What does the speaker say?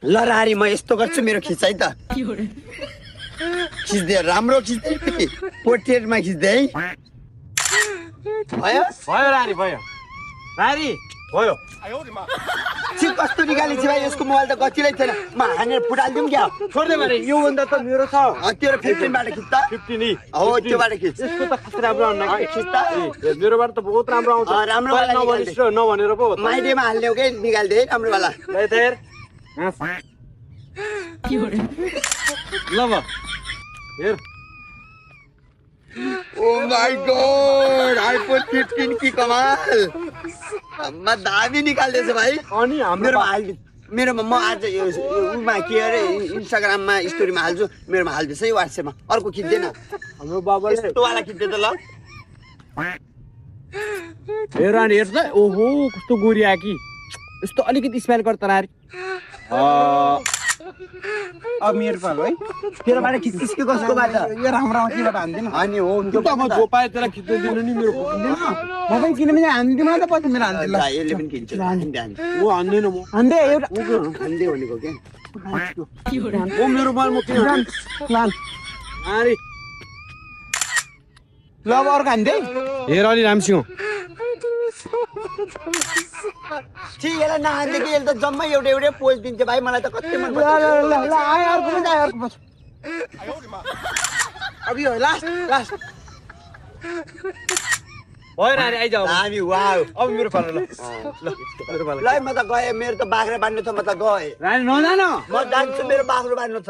ल रारी म यस्तो गर्छु मेरो खिचाइ त खिच्दे राम्रो खिच्दे कि पोर्ट्रेटमा खिच्दे है भयो भयो रारी भयो रारी भयो चिप कस्तो निकालेछ भाइ यसको मोबाइल त गतिलै थिएन म हानेर फुटालिदिउँ क्या छोड्दे भने यो भन्दा त मेरो छ तेरो 15 बाट खिच्दा 50 नि हो त्योबाट खिच यसको त खास राम्रो आउन कि खिच्दा मेरोबाट त बहुत राम्रो आउँछ राम्रो वाला नभनिस् र नभनेर पो माइडेमा हाल्ने के निकाल्दे है राम्रो वाला ल तयार ल म हेर ओ माय गॉड आईफोन 15 की कमाल म दामी निकाल्दैछ भाइ अनि हाम्रो मेरोमा म आज यो उमा के अरे इन्स्टाग्राममा स्टोरीमा हाल्छु मेरोमा हाल्दैछ है व्हाट्सएपमा अर्को खिच्दैन हाम्रो बाबाले यस्तो वाला खिच्दै त ल हेर अनि हेर्छ ओहो कस्तो गोरी आयो कि यस्तो अलिकति स्माइल गर्छ रारी अब मेरो पालो है तेरोबाट खिच्चिस् कि कसको बाट यो राम्रो केबाट हान्दिन अनि हो त म जो पाए त्यसलाई खिच्न दिनु नि मेरो म पनि किन भने हान्दिन त पछि मेरो हान्दिन ल यसले पनि खिच्छ हान्दै म हान्दैन म हान्दै एउटा हान्दै भनेको के ओ मेरो बाल म किन अरे ल अब अर्को हान्दै हेर अलि रामसिंह ठीक है नहान्दै कि यसले त जम्मै एउटै पोज दिन्छ भाइ मलाई त कति मन ल ल ल ल आयो अर्को पनि आयो अर्को पछि अब यो लास्ट भयो रारी आइजाऊ हामी वाउ अब मेरो पालो ल मेरो पालो ल म त गएँ मेरो त बाख्रा बाँध्नु छ म त गएँ रानी नजान म जान्छु मेरो बाख्रो बाँध्नु छ